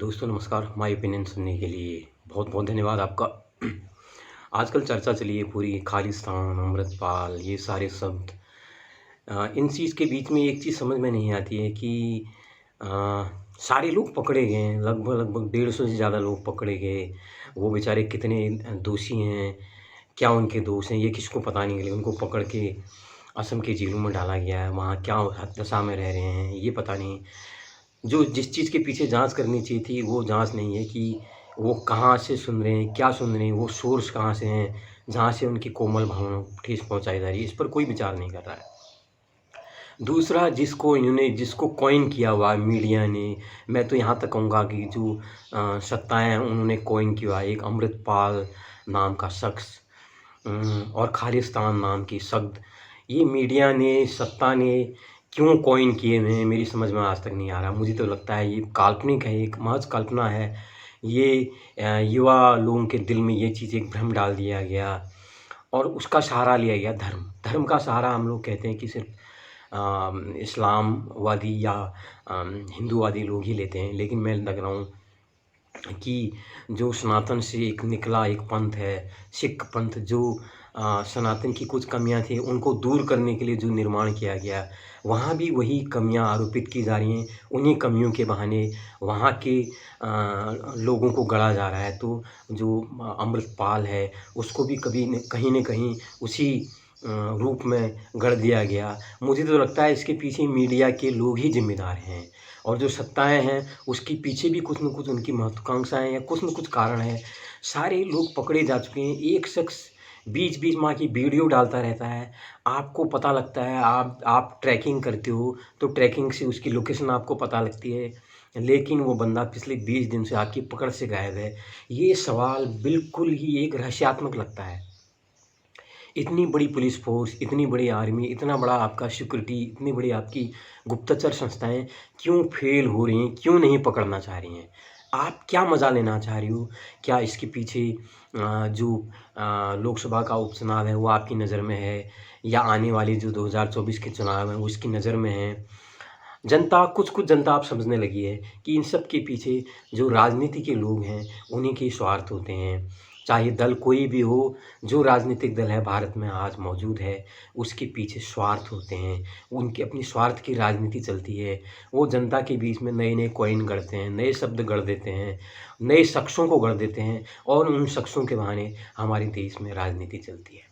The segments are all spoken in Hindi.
दोस्तों नमस्कार। माय ओपिनियन सुनने के लिए बहुत बहुत धन्यवाद आपका। आजकल चर्चा चली है पूरी खालिस्तान, अमृतपाल, ये सारे शब्द। इन चीज़ के बीच में एक चीज़ समझ में नहीं आती है कि अ, सारे लोग पकड़े गए हैं, लगभग लगभग 150 से ज़्यादा लोग पकड़े गए। वो बेचारे कितने दोषी हैं, क्या उनके दोष हैं, ये किसी को पता नहीं। उनको पकड़ के असम के जेलों में डाला गया है, वहाँ क्या दशा में रह रहे हैं, ये पता नहीं। जो जिस चीज़ के पीछे जाँच करनी चाहिए थी, वो जाँच नहीं है कि वो कहाँ से सुन रहे हैं, क्या सुन रहे हैं, वो सोर्स कहाँ से हैं, जहाँ से उनकी कोमल भावनाओं को ठेस पहुँचाई जा रही है, इस पर कोई विचार नहीं कर रहा है। दूसरा, जिसको कॉइन किया हुआ है मीडिया ने, मैं तो यहाँ तक कहूँगा कि जो सत्ताएँ हैं उन्होंने कॉइन किया हुआ है, एक अमृतपाल नाम का शख्स और खालिस्तान नाम की शब्द, ये मीडिया ने, सत्ता ने क्यों कॉइन किए हुए हैं, मेरी समझ में आज तक नहीं आ रहा। मुझे तो लगता है ये काल्पनिक है, एक महज़ कल्पना है। ये युवा लोगों के दिल में ये चीज़ एक भ्रम डाल दिया गया और उसका सहारा लिया गया धर्म। धर्म का सहारा हम लोग कहते हैं कि सिर्फ़ इस्लामवादी या हिंदूवादी लोग ही लेते हैं, लेकिन मैं लग रहा हूँ कि जो सनातन से एक निकला एक पंथ है, सिख पंथ, जो सनातन की कुछ कमियाँ थी, उनको दूर करने के लिए जो निर्माण किया गया, वहाँ भी वही कमियाँ आरोपित की जा रही हैं। उन्हीं कमियों के बहाने वहाँ के लोगों को गढ़ा जा रहा है। तो जो अमृतपाल है, उसको भी कभी न कहीं उसी रूप में गढ़ दिया गया। मुझे तो लगता है इसके पीछे मीडिया के लोग ही ज़िम्मेदार हैं और जो सत्ताएँ हैं, उसके पीछे भी कुछ न कुछ उनकी महत्वाकांक्षाएँ या कुछ न कुछ कारण है। सारे लोग पकड़े जा चुके हैं। एक शख्स बीच-बीच माँ की वीडियो डालता रहता है। आपको पता लगता है, आप ट्रैकिंग करते हो, तो ट्रैकिंग से उसकी लोकेशन आपको पता लगती है, लेकिन वो बंदा पिछले 20 दिन से आपकी पकड़ से गायब है। ये सवाल बिल्कुल ही एक रहस्यात्मक लगता है। इतनी बड़ी पुलिस फ़ोर्स, इतनी बड़ी आर्मी, इतना बड़ा आपका सिक्योरिटी, इतनी बड़ी आपकी गुप्तचर संस्थाएँ क्यों फ़ेल हो रही हैं, क्यों नहीं पकड़ना चाह रही हैं? आप क्या मज़ा लेना चाह रही हो? क्या इसके पीछे जो लोकसभा का उपचुनाव है वो आपकी नज़र में है, या आने वाले जो 2024 के चुनाव हैं वो उसकी नज़र में है? जनता, कुछ-कुछ जनता अब समझने लगी है कि इन सब के पीछे जो राजनीति के लोग हैं, उन्हीं के स्वार्थ होते हैं। चाहे दल कोई भी हो, जो राजनीतिक दल है भारत में आज मौजूद है, उसके पीछे स्वार्थ होते हैं। उनकी अपनी स्वार्थ की राजनीति चलती है। वो जनता के बीच में नए-नए कॉइन गढ़ते हैं, नए शब्द गढ़ देते हैं, नए शख्सों को गढ़ देते हैं और उन शख्सों के बहाने हमारे देश में राजनीति चलती है।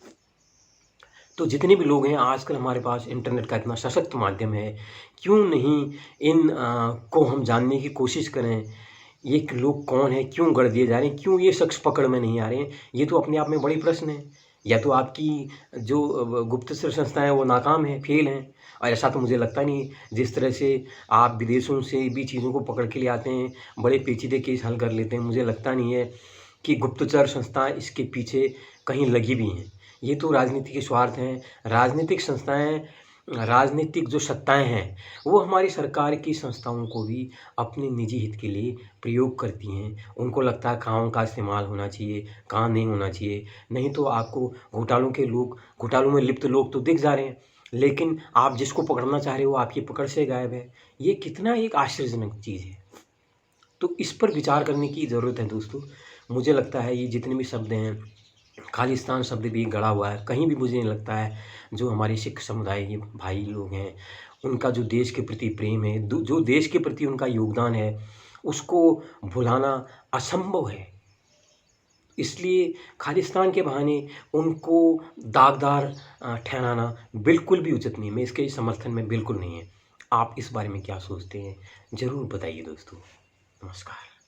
तो जितने भी लोग हैं आजकल हमारे पास इंटरनेट का इतना सशक्त माध्यम है, क्यों नहीं इन को हम जानने की कोशिश करें, ये लोग कौन हैं, क्यों गढ़ दिए जा रहे हैं, क्यों ये शख्स पकड़ में नहीं आ रहे हैं? ये तो अपने आप में बड़ी प्रश्न है। या तो आपकी जो गुप्तचर संस्थाएँ हैं वो नाकाम हैं, फ़ेल हैं, और ऐसा तो मुझे लगता नहीं। जिस तरह से आप विदेशों से भी चीज़ों को पकड़ के ले आते हैं, बड़े पेचीदे केस हल कर लेते हैं, मुझे लगता नहीं है कि गुप्तचर संस्थाएँ इसके पीछे कहीं लगी भी हैं। ये तो राजनीति के स्वार्थ हैं। राजनीतिक संस्थाएँ, राजनीतिक जो सत्ताएँ हैं, वो हमारी सरकार की संस्थाओं को भी अपने निजी हित के लिए प्रयोग करती हैं। उनको लगता है कहाँ उनका इस्तेमाल होना चाहिए, कहाँ नहीं होना चाहिए। नहीं तो आपको घोटालों में लिप्त लोग तो दिख जा रहे हैं, लेकिन आप जिसको पकड़ना चाह रहे हो, वो आपकी पकड़ से गायब है। ये कितना एक आश्चर्यजनक चीज़ है। तो इस पर विचार करने की ज़रूरत है दोस्तों। मुझे लगता है ये जितने भी शब्द हैं, खालिस्तान शब्द भी गढ़ा हुआ है, कहीं भी मुझे नहीं लगता है। जो हमारे सिख समुदाय के भाई लोग हैं, उनका जो देश के प्रति प्रेम है, जो देश के प्रति उनका योगदान है, उसको भुलाना असंभव है। इसलिए खालिस्तान के बहाने उनको दागदार ठहराना बिल्कुल भी उचित नहीं है। मैं इसके समर्थन में बिल्कुल नहीं है। आप इस बारे में क्या सोचते हैं? ज़रूर बताइए दोस्तों। नमस्कार।